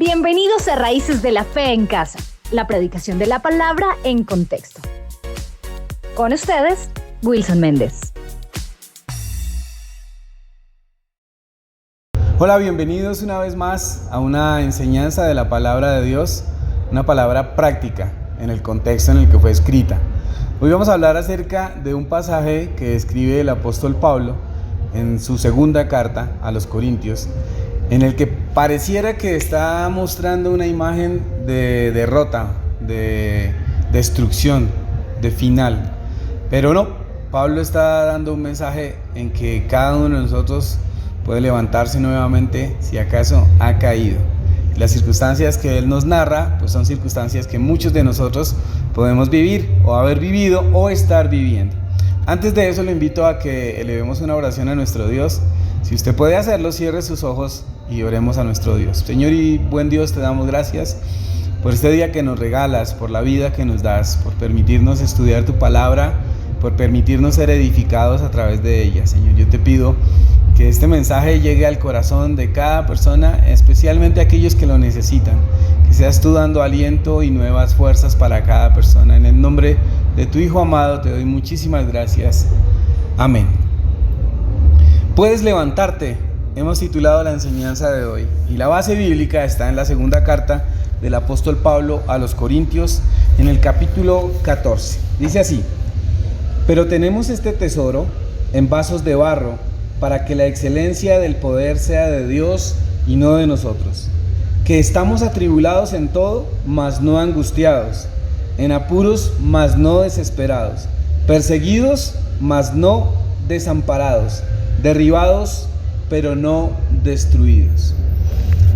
Bienvenidos a Raíces de la Fe en Casa, la predicación de la palabra en contexto. Con ustedes, Wilson Méndez. Hola, bienvenidos una vez más a una enseñanza de la palabra de Dios, una palabra práctica en el contexto en el que fue escrita. Hoy vamos a hablar acerca de un pasaje que escribe el apóstol Pablo en su segunda carta a los Corintios, en el que pareciera que está mostrando una imagen de derrota, de destrucción, de final. Pero no, Pablo está dando un mensaje en que cada uno de nosotros puede levantarse nuevamente si acaso ha caído. Las circunstancias que él nos narra, pues son circunstancias que muchos de nosotros podemos vivir o haber vivido o estar viviendo. Antes de eso, le invito a que elevemos una oración a nuestro Dios. Si usted puede hacerlo, cierre sus ojos y oremos a nuestro Dios. Señor y buen Dios, te damos gracias por este día que nos regalas, por la vida que nos das, por permitirnos estudiar tu palabra, por permitirnos ser edificados a través de ella. Señor, yo te pido que este mensaje llegue al corazón de cada persona, especialmente aquellos que lo necesitan. Que seas tú dando aliento y nuevas fuerzas para cada persona. En el nombre de tu Hijo amado te doy muchísimas gracias. Amén. Puedes levantarte. Hemos titulado la enseñanza de hoy y la base bíblica está en la segunda carta del apóstol Pablo a los Corintios, en el capítulo 14. Dice así: pero tenemos este tesoro en vasos de barro, para que la excelencia del poder sea de Dios y no de nosotros, que estamos atribulados en todo, mas no angustiados, en apuros, mas no desesperados, perseguidos, mas no desamparados, derribados, pero no destruidos.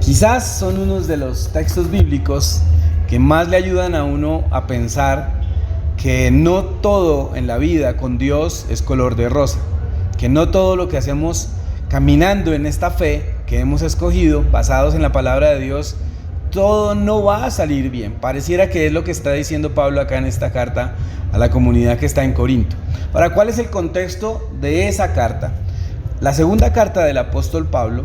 Quizás son unos de los textos bíblicos que más le ayudan a uno a pensar que no todo en la vida con Dios es color de rosa, que no todo lo que hacemos caminando en esta fe que hemos escogido, basados en la palabra de Dios, todo no va a salir bien. Pareciera que es lo que está diciendo Pablo acá en esta carta a la comunidad que está en Corinto. Ahora, ¿cuál es el contexto de esa carta? La segunda carta del apóstol Pablo,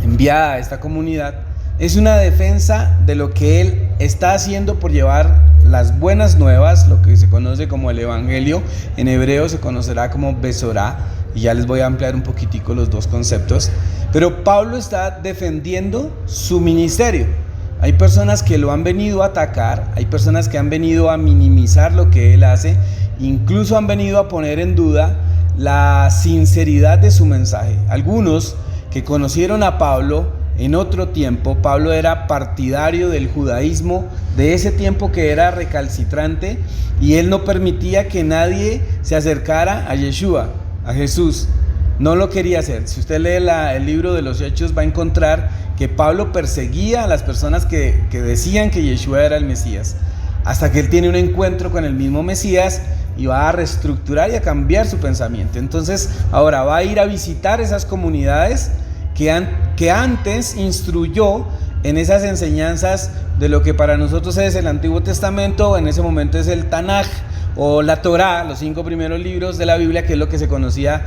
enviada a esta comunidad, es una defensa de lo que él está haciendo por llevar las buenas nuevas, lo que se conoce como el evangelio, en hebreo se conocerá como Besorá, y ya les voy a ampliar un poquitico los dos conceptos. Pero Pablo está defendiendo su ministerio. Hay personas que lo han venido a atacar, hay personas que han venido a minimizar lo que él hace, incluso han venido a poner en duda la sinceridad de su mensaje. Algunos que conocieron a Pablo en otro tiempo, Pablo era partidario del judaísmo de ese tiempo que era recalcitrante, y él no permitía que nadie se acercara a Yeshua, a Jesús. No lo quería hacer. Si usted lee el libro de los Hechos, va a encontrar que Pablo perseguía a las personas que decían que Yeshua era el Mesías, hasta que él tiene un encuentro con el mismo Mesías y va a reestructurar y a cambiar su pensamiento. Entonces ahora va a ir a visitar esas comunidades que antes instruyó en esas enseñanzas de lo que para nosotros es el Antiguo Testamento, en ese momento es el Tanaj o la Torá, los 5 primeros libros de la Biblia, que es lo que se conocía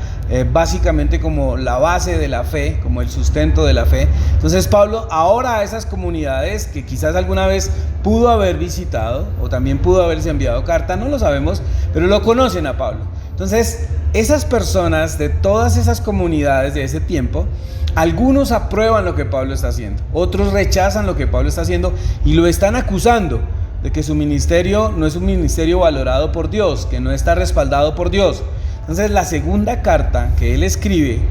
básicamente como la base de la fe, como el sustento de la fe. Entonces Pablo ahora a esas comunidades que quizás alguna vez pudo haber visitado o también pudo haberse enviado carta, no lo sabemos, pero lo conocen a Pablo. Entonces esas personas de todas esas comunidades de ese tiempo, algunos aprueban lo que Pablo está haciendo, otros rechazan lo que Pablo está haciendo y lo están acusando de que su ministerio no es un ministerio valorado por Dios, que no está respaldado por Dios. Entonces la segunda carta que él escribe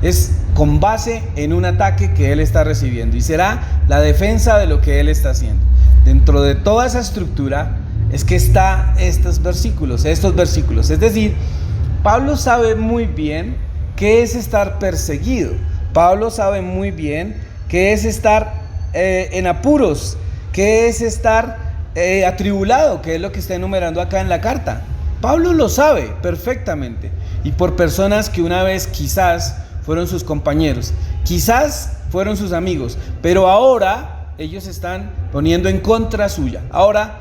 es con base en un ataque que él está recibiendo y será la defensa de lo que él está haciendo. Dentro de toda esa estructura es que está estos versículos. Es decir, Pablo sabe muy bien qué es estar perseguido. Pablo sabe muy bien qué es estar en apuros, qué es estar atribulado, que es lo que está enumerando acá en la carta. Pablo lo sabe perfectamente, y por personas que una vez quizás fueron sus compañeros, quizás fueron sus amigos, pero ahora ellos están poniendo en contra suya. Ahora,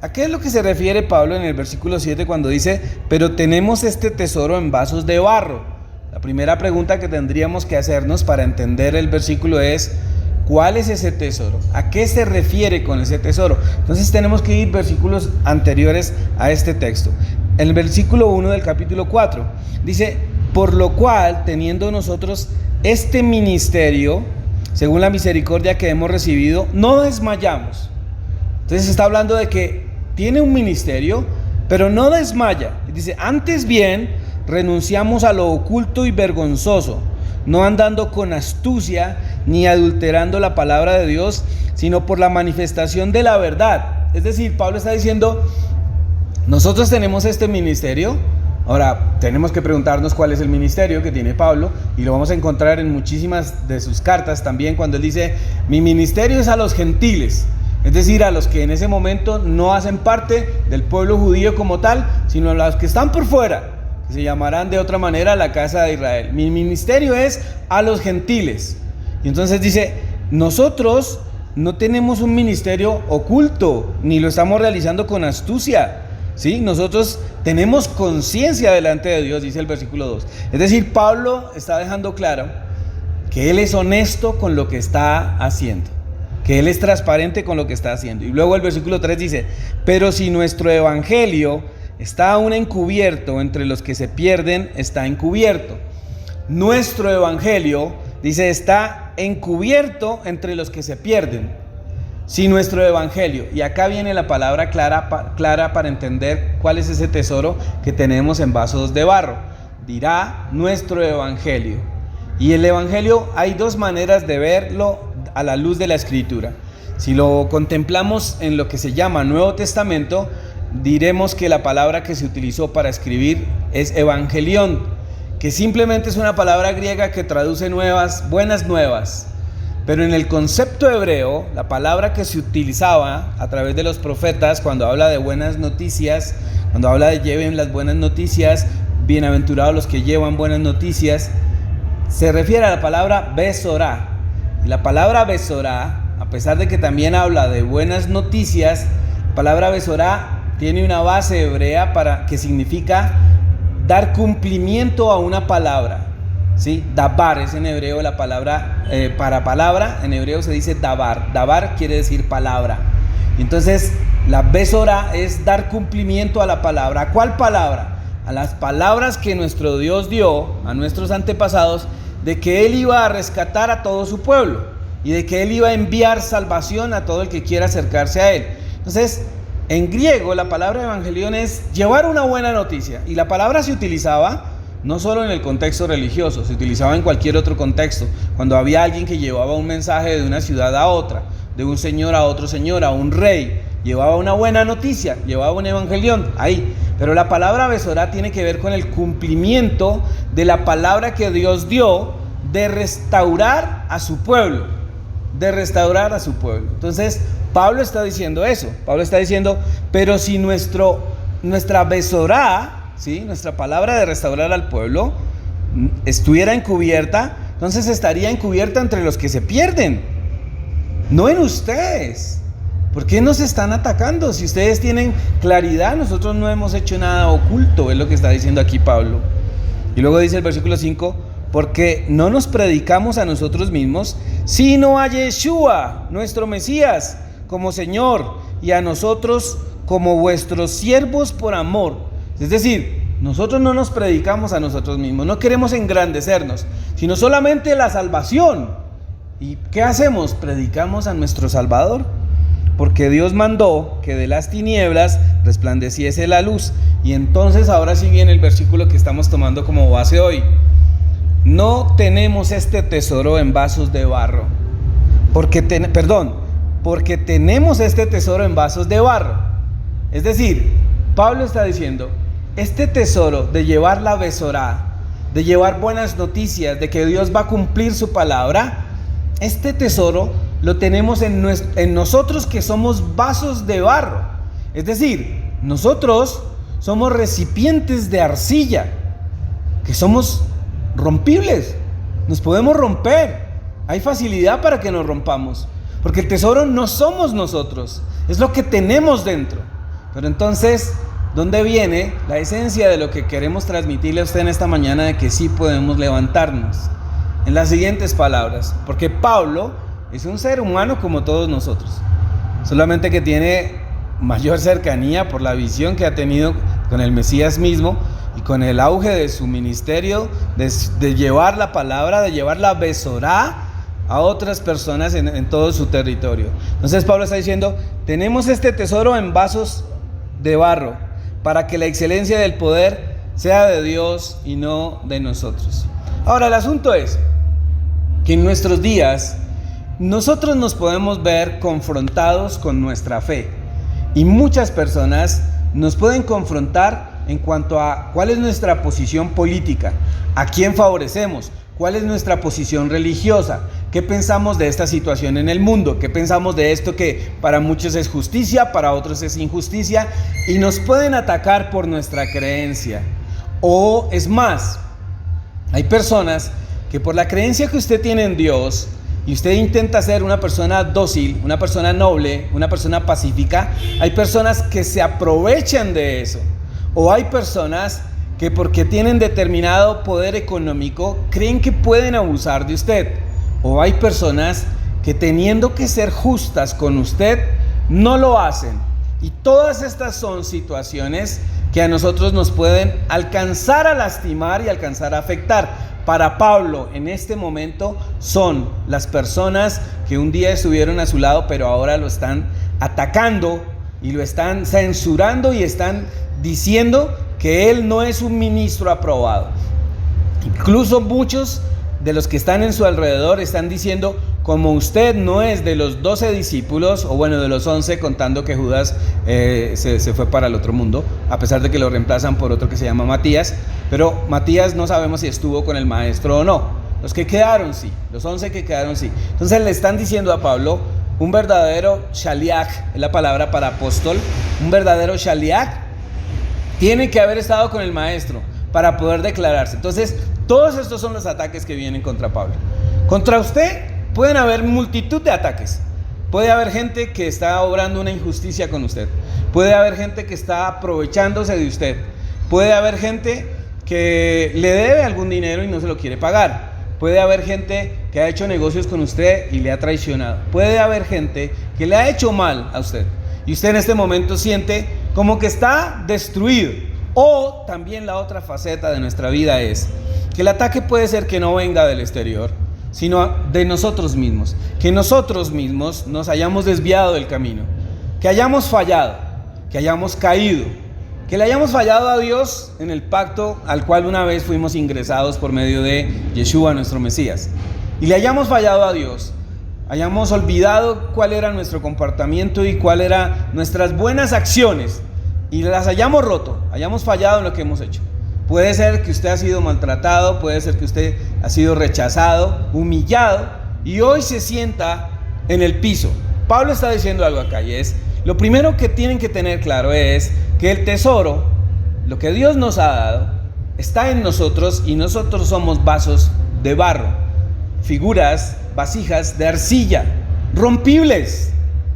¿a qué es lo que se refiere Pablo en el versículo 7 cuando dice, pero tenemos este tesoro en vasos de barro? La primera pregunta que tendríamos que hacernos para entender el versículo es, ¿Cuál es ese tesoro? ¿A qué se refiere con ese tesoro? Entonces tenemos que ir versículos anteriores a este texto. En el versículo 1 del capítulo 4 dice: por lo cual, teniendo nosotros este ministerio, según la misericordia que hemos recibido, no desmayamos. Entonces está hablando de que tiene un ministerio, pero no desmaya. Dice: antes bien, renunciamos a lo oculto y vergonzoso, no andando con astucia ni adulterando la palabra de Dios, sino por la manifestación de la verdad. Es decir, Pablo está diciendo: nosotros tenemos este ministerio. Ahora tenemos que preguntarnos cuál es el ministerio que tiene Pablo, y lo vamos a encontrar en muchísimas de sus cartas también, cuando él dice: mi ministerio es a los gentiles, es decir, a los que en ese momento no hacen parte del pueblo judío como tal, sino a los que están por fuera, que se llamarán de otra manera la casa de Israel. Mi ministerio es a los gentiles. Y entonces dice: nosotros no tenemos un ministerio oculto, ni lo estamos realizando con astucia, ¿sí? Nosotros tenemos conciencia delante de Dios, dice el versículo 2. Es decir, Pablo está dejando claro que él es honesto con lo que está haciendo, que él es transparente con lo que está haciendo. Y luego el versículo 3 dice: pero si nuestro evangelio está aún encubierto, entre los que se pierden está encubierto. Nuestro evangelio, dice, está encubierto entre los que se pierden. Si nuestro evangelio, y acá viene la palabra clara para entender cuál es ese tesoro que tenemos en vasos de barro. Dirá nuestro evangelio. Y el evangelio, hay dos maneras de verlo a la luz de la escritura. Si lo contemplamos en lo que se llama Nuevo Testamento, diremos que la palabra que se utilizó para escribir es evangelión, que simplemente es una palabra griega que traduce buenas nuevas. Pero en el concepto hebreo, la palabra que se utilizaba a través de los profetas cuando habla de buenas noticias, cuando habla de lleven las buenas noticias, bienaventurados los que llevan buenas noticias, se refiere a la palabra besorá. Y la palabra besorá, a pesar de que también habla de buenas noticias, la palabra besorá tiene una base hebrea que significa dar cumplimiento a una palabra. ¿Sí? Dabar es en hebreo la palabra, para palabra, en hebreo se dice dabar. Dabar quiere decir palabra. Entonces, la besorá es dar cumplimiento a la palabra. ¿A cuál palabra? A las palabras que nuestro Dios dio a nuestros antepasados, de que Él iba a rescatar a todo su pueblo y de que Él iba a enviar salvación a todo el que quiera acercarse a Él. Entonces, en griego la palabra evangelión es llevar una buena noticia, y la palabra se utilizaba no solo en el contexto religioso, se utilizaba en cualquier otro contexto. Cuando había alguien que llevaba un mensaje de una ciudad a otra, de un señor a otro señor, a un rey, llevaba una buena noticia, llevaba un evangelión ahí. Pero la palabra besorá tiene que ver con el cumplimiento de la palabra que Dios dio de restaurar a su pueblo, Entonces, Pablo está diciendo eso. Pablo está diciendo: pero si nuestra besorá, ¿sí?, nuestra palabra de restaurar al pueblo, estuviera encubierta, entonces estaría encubierta entre los que se pierden, no en ustedes. ¿Por qué nos están atacando? Si ustedes tienen claridad, nosotros no hemos hecho nada oculto, es lo que está diciendo aquí Pablo. Y luego dice el versículo 5: porque no nos predicamos a nosotros mismos, sino a Yeshua, nuestro Mesías, como Señor, y a nosotros como vuestros siervos por amor. Es decir, nosotros no nos predicamos a nosotros mismos, no queremos engrandecernos, sino solamente la salvación. ¿Y qué hacemos? Predicamos a nuestro Salvador, porque Dios mandó que de las tinieblas resplandeciese la luz. Y entonces ahora sí viene el versículo que estamos tomando como base hoy: no tenemos este tesoro en vasos de barro, porque tenemos este tesoro en vasos de barro. Es decir, Pablo está diciendo: este tesoro de llevar la besorá, de llevar buenas noticias, de que Dios va a cumplir su palabra, este tesoro lo tenemos en nosotros, que somos vasos de barro. Es decir, nosotros somos recipientes de arcilla, que somos rompibles, nos podemos romper, hay facilidad para que nos rompamos, porque el tesoro no somos nosotros, es lo que tenemos dentro. Pero entonces, ¿dónde viene la esencia de lo que queremos transmitirle a usted en esta mañana, de que sí podemos levantarnos? En las siguientes palabras: porque Pablo es un ser humano como todos nosotros, solamente que tiene mayor cercanía por la visión que ha tenido con el Mesías mismo y con el auge de su ministerio, de llevar la palabra, de llevar la Besorá a otras personas en todo su territorio. Entonces Pablo está diciendo, tenemos este tesoro en vasos de barro, para que la excelencia del poder sea de Dios y no de nosotros. Ahora, el asunto es que en nuestros días nosotros nos podemos ver confrontados con nuestra fe, y muchas personas nos pueden confrontar en cuanto a cuál es nuestra posición política, a quién favorecemos, cuál es nuestra posición religiosa, qué pensamos de esta situación en el mundo, qué pensamos de esto que para muchos es justicia, para otros es injusticia, y nos pueden atacar por nuestra creencia. O es más, hay personas que por la creencia que usted tiene en Dios, y usted intenta ser una persona dócil, una persona noble, una persona pacífica, hay personas que se aprovechan de eso. O hay personas que porque tienen determinado poder económico, creen que pueden abusar de usted. O hay personas que teniendo que ser justas con usted, no lo hacen. Y todas estas son situaciones que a nosotros nos pueden alcanzar a lastimar y alcanzar a afectar. Para Pablo, en este momento, son las personas que un día estuvieron a su lado, pero ahora lo están atacando y lo están censurando y están diciendo que él no es un ministro aprobado. Incluso muchos de los que están en su alrededor están diciendo, como usted no es de los 12 discípulos, o bueno, de los 11, contando que Judas se fue para el otro mundo, a pesar de que lo reemplazan por otro que se llama Matías, pero Matías no sabemos si estuvo con el maestro o no. Los que quedaron sí, los 11 que quedaron sí. Entonces le están diciendo a Pablo, un verdadero shaliach, es la palabra para apóstol, un verdadero shaliach tiene que haber estado con el maestro para poder declararse. Entonces, todos estos son los ataques que vienen contra Pablo. Contra usted pueden haber multitud de ataques. Puede haber gente que está obrando una injusticia con usted. Puede haber gente que está aprovechándose de usted. Puede haber gente que le debe algún dinero y no se lo quiere pagar. Puede haber gente que ha hecho negocios con usted y le ha traicionado. Puede haber gente que le ha hecho mal a usted. Y usted en este momento siente como que está destruido. O también la otra faceta de nuestra vida es que el ataque puede ser que no venga del exterior, sino de nosotros mismos. Que nosotros mismos nos hayamos desviado del camino, que hayamos fallado, que hayamos caído, que le hayamos fallado a Dios en el pacto al cual una vez fuimos ingresados por medio de Yeshua, nuestro Mesías. Y le hayamos fallado a Dios, hayamos olvidado cuál era nuestro comportamiento y cuál eran nuestras buenas acciones, y las hayamos roto, hayamos fallado en lo que hemos hecho. Puede ser que usted ha sido maltratado, puede ser que usted ha sido rechazado, humillado, y hoy se sienta en el piso. Pablo está diciendo algo acá, y es, lo primero que tienen que tener claro es que el tesoro, lo que Dios nos ha dado, está en nosotros, y nosotros somos vasos de barro, figuras, vasijas de arcilla, rompibles.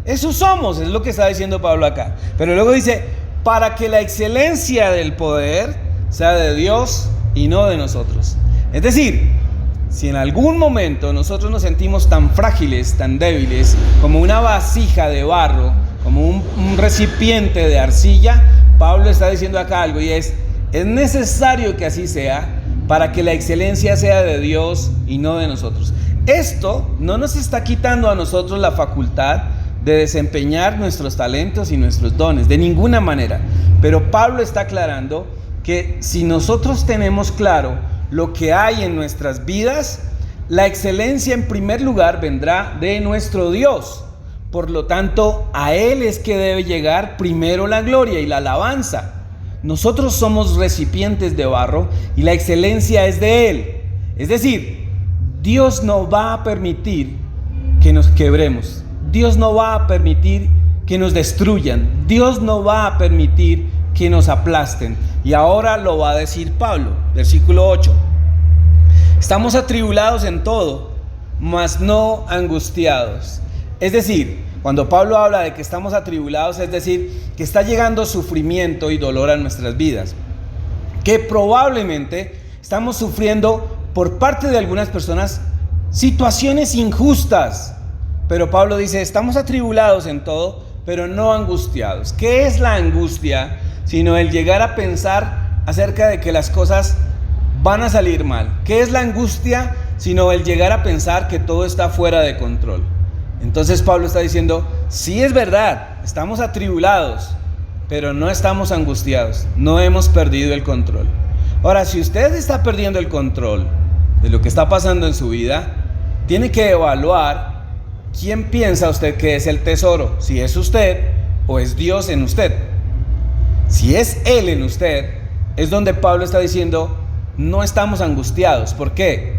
Eso somos, es lo que está diciendo Pablo acá. Pero luego dice, para que la excelencia del poder sea de Dios y no de nosotros. Es decir, si en algún momento nosotros nos sentimos tan frágiles, tan débiles, como una vasija de barro, como un recipiente de arcilla, Pablo está diciendo acá algo, y es necesario que así sea para que la excelencia sea de Dios y no de nosotros. Esto no nos está quitando a nosotros la facultad de desempeñar nuestros talentos y nuestros dones, de ninguna manera. Pero Pablo está aclarando que si nosotros tenemos claro lo que hay en nuestras vidas, la excelencia en primer lugar vendrá de nuestro Dios. Por lo tanto, a Él es que debe llegar primero la gloria y la alabanza. Nosotros somos recipientes de barro y la excelencia es de Él. Es decir, Dios no va a permitir que nos quebremos. Dios no va a permitir que nos destruyan. Dios no va a permitir que nos aplasten. Y ahora lo va a decir Pablo, versículo 8. Estamos atribulados en todo, mas no angustiados. Es decir, cuando Pablo habla de que estamos atribulados, es decir, que está llegando sufrimiento y dolor a nuestras vidas. Que probablemente estamos sufriendo por parte de algunas personas situaciones injustas. pero Pablo dice, estamos atribulados en todo, pero no angustiados. ¿Qué es la angustia? Sino el llegar a pensar acerca de que las cosas van a salir mal. ¿Qué es la angustia? Sino el llegar a pensar que todo está fuera de control. Entonces Pablo está diciendo, sí es verdad, estamos atribulados, pero no estamos angustiados, no hemos perdido el control. Ahora, si usted está perdiendo el control de lo que está pasando en su vida, tiene que evaluar quién piensa usted que es el tesoro, si es usted o es Dios en usted. Si es Él en usted, es donde Pablo está diciendo, no estamos angustiados. ¿Por qué?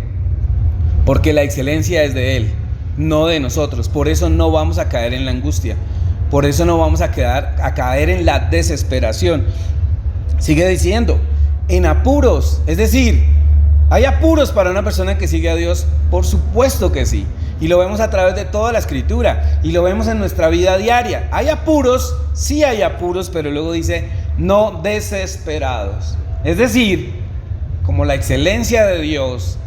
Porque la excelencia es de Él, no de nosotros. Por eso no vamos a caer en la angustia. Por eso no vamos a caer en la desesperación. Sigue diciendo, en apuros. Es decir, ¿hay apuros para una persona que sigue a Dios? Por supuesto que sí. Y lo vemos a través de toda la Escritura. Y lo vemos en nuestra vida diaria. ¿Hay apuros? Sí hay apuros, pero luego dice, no desesperados. Es decir, como la excelencia de Dios,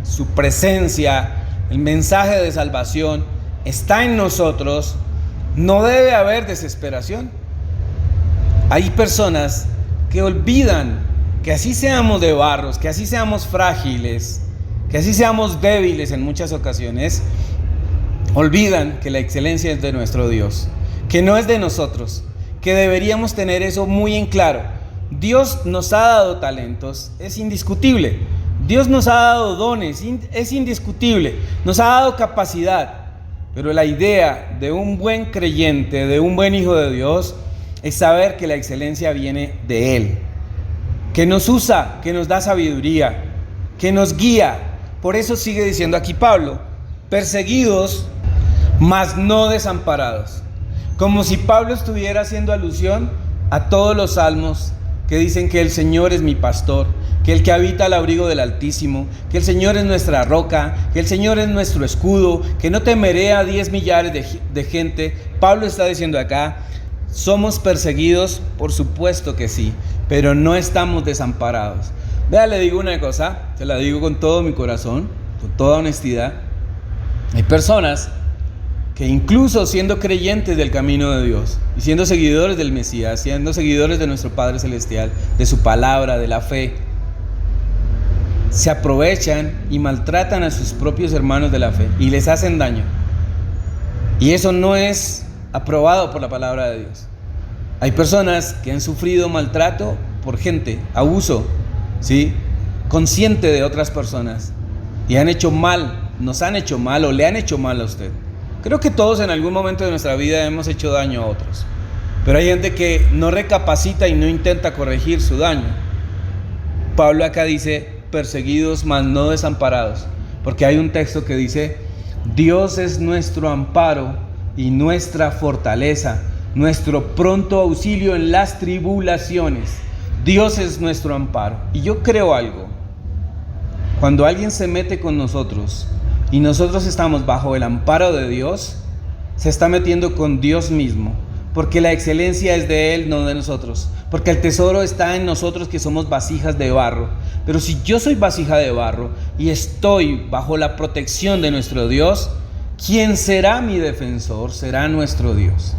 su presencia, el mensaje de salvación está en nosotros, no debe haber desesperación. Hay personas que olvidan que así seamos de barros, que así seamos frágiles, que así seamos débiles en muchas ocasiones, olvidan que la excelencia es de nuestro Dios, que no es de nosotros, que deberíamos tener eso muy en claro. Dios nos ha dado talentos, es indiscutible. Dios nos ha dado dones, es indiscutible. Nos ha dado capacidad. Pero la idea de un buen creyente, de un buen hijo de Dios, es saber que la excelencia viene de Él, que nos usa, que nos da sabiduría, que nos guía. Por eso sigue diciendo aquí Pablo, perseguidos, mas no desamparados. Como si Pablo estuviera haciendo alusión a todos los salmos que dicen que el Señor es mi pastor, que el que habita al abrigo del Altísimo, que el Señor es nuestra roca, que el Señor es nuestro escudo, que no temeré a 10 millares de gente. Pablo está diciendo acá, somos perseguidos, por supuesto que sí, pero no estamos desamparados. Vea, le digo una cosa, se la digo con todo mi corazón, con toda honestidad. Hay personas que incluso siendo creyentes del camino de Dios y siendo seguidores del Mesías, siendo seguidores de nuestro Padre Celestial, de su palabra, de la fe, se aprovechan y maltratan a sus propios hermanos de la fe y les hacen daño. Y eso no es aprobado por la palabra de Dios. Hay personas que han sufrido maltrato por gente, abuso, ¿sí?, consciente de otras personas, y han hecho mal, nos han hecho mal o le han hecho mal a usted. Creo que todos en algún momento de nuestra vida hemos hecho daño a otros, pero hay gente que no recapacita y no intenta corregir su daño. Pablo acá dice, perseguidos mas no desamparados, porque hay un texto que dice, Dios es nuestro amparo y nuestra fortaleza, nuestro pronto auxilio en las tribulaciones. Dios es nuestro amparo. Y yo creo algo, cuando alguien se mete con nosotros y nosotros estamos bajo el amparo de Dios, se está metiendo con Dios mismo, porque la excelencia es de Él, no de nosotros, porque el tesoro está en nosotros que somos vasijas de barro. Pero si yo soy vasija de barro y estoy bajo la protección de nuestro Dios, ¿quién será mi defensor? Será nuestro Dios.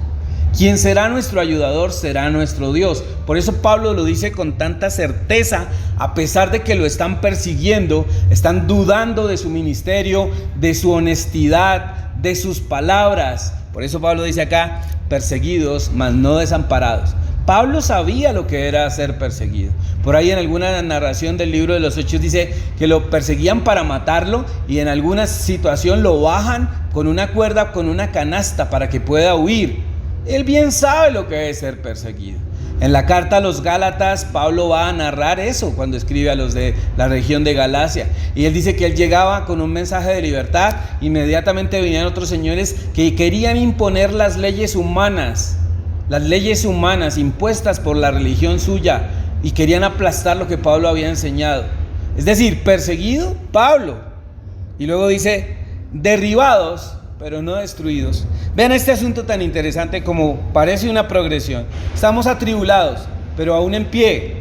¿Quién será nuestro ayudador? Será nuestro Dios. Por eso Pablo lo dice con tanta certeza, a pesar de que lo están persiguiendo, están dudando de su ministerio, de su honestidad, de sus palabras. Por eso Pablo dice acá, perseguidos, mas no desamparados. Pablo sabía lo que era ser perseguido. Por ahí en alguna narración del libro de los Hechos dice que lo perseguían para matarlo y en alguna situación lo bajan con una cuerda, con una canasta para que pueda huir. Él bien sabe lo que es ser perseguido. En la carta a los Gálatas, Pablo va a narrar eso cuando escribe a los de la región de Galacia. Y él dice que él llegaba con un mensaje de libertad. Inmediatamente venían otros señores que querían imponer las leyes humanas impuestas por la religión suya, y querían aplastar lo que Pablo había enseñado. Es decir, perseguido Pablo. Y luego dice, derribados, pero no destruidos. Vean este asunto tan interesante como parece una progresión. Estamos atribulados, pero aún en pie.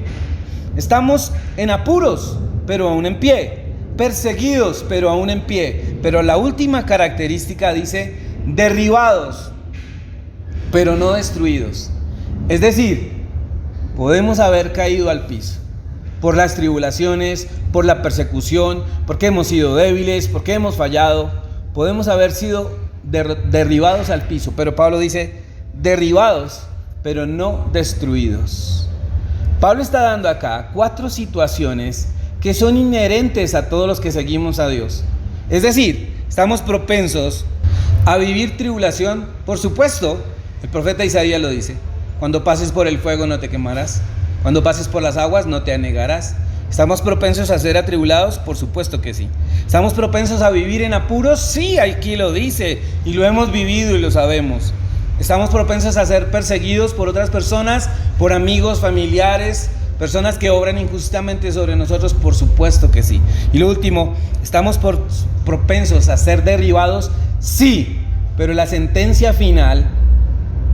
Estamos en apuros, pero aún en pie. Perseguidos, pero aún en pie. Pero la última característica dice, derribados, pero no destruidos. Es decir, podemos haber caído al piso por las tribulaciones, por la persecución, porque hemos sido débiles, porque hemos fallado. Podemos haber sido derribados al piso, pero Pablo dice derribados, pero no destruidos. Pablo está dando acá 4 situaciones que son inherentes a todos los que seguimos a Dios. Es decir, estamos propensos a vivir tribulación, por supuesto. El profeta Isaías lo dice: cuando pases por el fuego no te quemarás, cuando pases por las aguas no te anegarás. ¿Estamos propensos a ser atribulados? Por supuesto que sí. ¿Estamos propensos a vivir en apuros? Sí, aquí lo dice y lo hemos vivido y lo sabemos. ¿Estamos propensos a ser perseguidos por otras personas, por amigos, familiares, personas que obran injustamente sobre nosotros? Por supuesto que sí. Y lo último, ¿estamos propensos a ser derribados? Sí, pero la sentencia final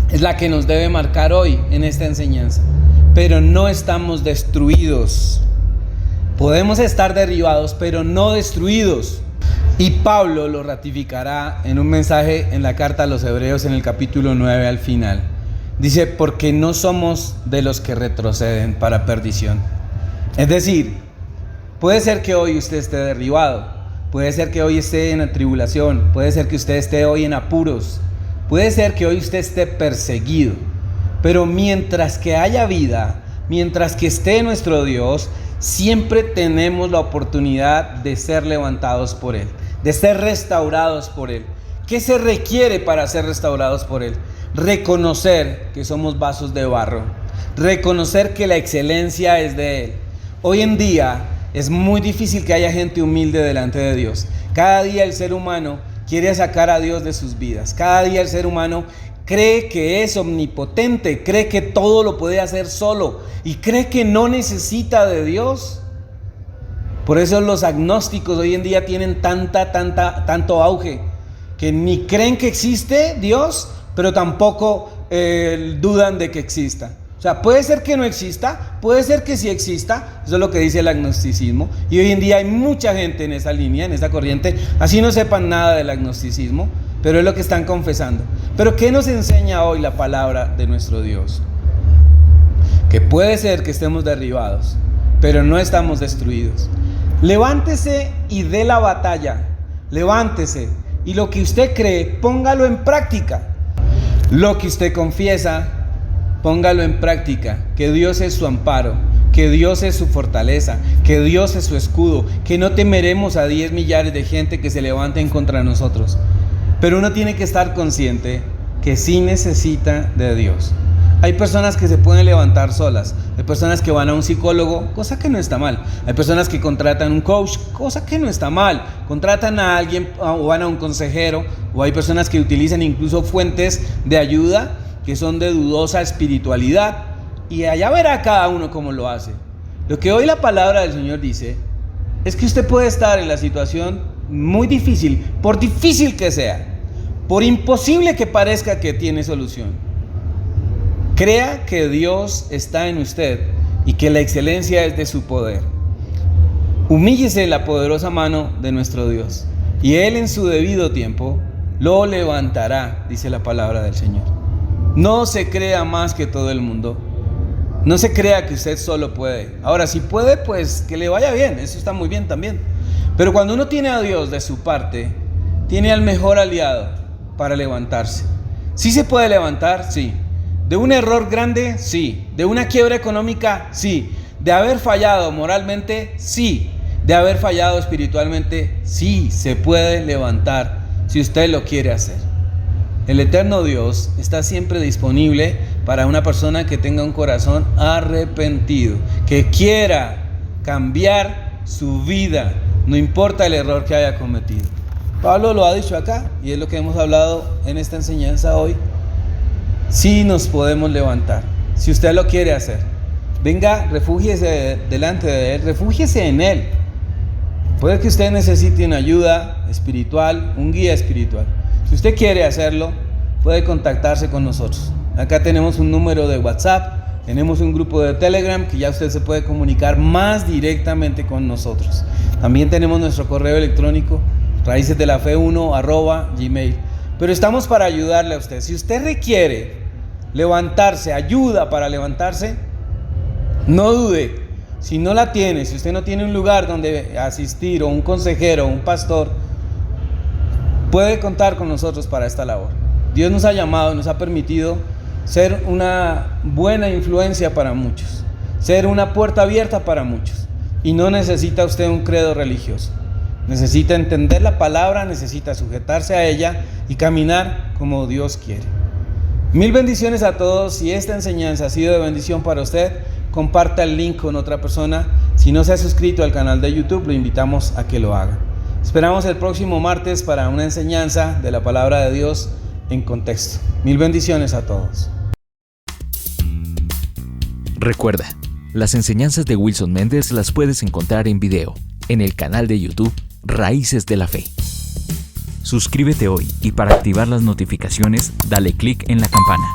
es la que nos debe marcar hoy en esta enseñanza. Pero no estamos destruidos. Podemos estar derribados, pero no destruidos. Y Pablo lo ratificará en un mensaje en la carta a los Hebreos en el capítulo 9 al final. Dice: porque no somos de los que retroceden para perdición. Es decir, puede ser que hoy usted esté derribado, puede ser que hoy esté en tribulación, puede ser que usted esté hoy en apuros, puede ser que hoy usted esté perseguido, pero mientras que haya vida, mientras que esté nuestro Dios, siempre tenemos la oportunidad de ser levantados por Él, de ser restaurados por Él. ¿Qué se requiere para ser restaurados por Él? Reconocer que somos vasos de barro, reconocer que la excelencia es de Él. Hoy en día es muy difícil que haya gente humilde delante de Dios. Cada día el ser humano quiere sacar a Dios de sus vidas. Cada día el ser humano cree que es omnipotente, cree que todo lo puede hacer solo y cree que no necesita de Dios. Por eso los agnósticos hoy en día tienen tanto auge, que ni creen que existe Dios, pero tampoco dudan de que exista. O sea, puede ser que no exista, puede ser que sí exista. Eso es lo que dice el agnosticismo. Y hoy en día hay mucha gente en esa línea, en esa corriente, así no sepan nada del agnosticismo, pero es lo que están confesando. Pero ¿qué nos enseña hoy la palabra de nuestro Dios? Que puede ser que estemos derribados, pero no estamos destruidos. Levántese y dé la batalla. Levántese y lo que usted cree, póngalo en práctica. Lo que usted confiesa, póngalo en práctica. Que Dios es su amparo, que Dios es su fortaleza, que Dios es su escudo, que no temeremos a 10 millares de gente que se levanten contra nosotros. Pero uno tiene que estar consciente que sí necesita de Dios. Hay personas que se pueden levantar solas, hay personas que van a un psicólogo, cosa que no está mal. Hay personas que contratan un coach, cosa que no está mal. Contratan a alguien o van a un consejero, o hay personas que utilizan incluso fuentes de ayuda que son de dudosa espiritualidad, y allá verá cada uno cómo lo hace. Lo que hoy la palabra del Señor dice es que usted puede estar en la situación muy difícil, por difícil que sea, por imposible que parezca que tiene solución. Crea que Dios está en usted y que la excelencia es de su poder. Humíllese en la poderosa mano de nuestro Dios y Él en su debido tiempo lo levantará, dice la palabra del Señor. No se crea más que todo el mundo. No se crea que usted solo puede. Ahora, si puede, pues que le vaya bien, eso está muy bien también. Pero cuando uno tiene a Dios de su parte, tiene al mejor aliado para levantarse. ¿Sí se puede levantar? Sí. ¿De un error grande? Sí. ¿De una quiebra económica? Sí. ¿De haber fallado moralmente? Sí. ¿De haber fallado espiritualmente? Sí, se puede levantar si usted lo quiere hacer. El eterno Dios está siempre disponible para una persona que tenga un corazón arrepentido, que quiera cambiar su vida, no importa el error que haya cometido. Pablo lo ha dicho acá y es lo que hemos hablado en esta enseñanza hoy. Sí nos podemos levantar, si usted lo quiere hacer. Venga, refúgiese delante de Él, refúgiese en Él. Puede que usted necesite una ayuda espiritual, un guía espiritual. Si usted quiere hacerlo, puede contactarse con nosotros. Acá tenemos un número de WhatsApp, tenemos un grupo de Telegram que ya usted se puede comunicar más directamente con nosotros. También tenemos nuestro correo electrónico, raicesdelafe1@gmail. pero estamos para ayudarle a usted. Si usted requiere levantarse, ayuda para levantarse, no dude. Si no la tiene, si usted no tiene un lugar donde asistir, o un consejero, o un pastor, puede contar con nosotros para esta labor. Dios nos ha llamado, nos ha permitido ser una buena influencia para muchos, ser una puerta abierta para muchos. Y no necesita usted un credo religioso. Necesita entender la palabra, necesita sujetarse a ella y caminar como Dios quiere. Mil bendiciones a todos. Si esta enseñanza ha sido de bendición para usted, comparta el link con otra persona. Si no se ha suscrito al canal de YouTube, lo invitamos a que lo haga. Esperamos el próximo martes para una enseñanza de la palabra de Dios en contexto. Mil bendiciones a todos. Recuerda, las enseñanzas de Wilson Méndez las puedes encontrar en video en el canal de YouTube Raíces de la Fe. Suscríbete hoy y para activar las notificaciones, dale clic en la campana.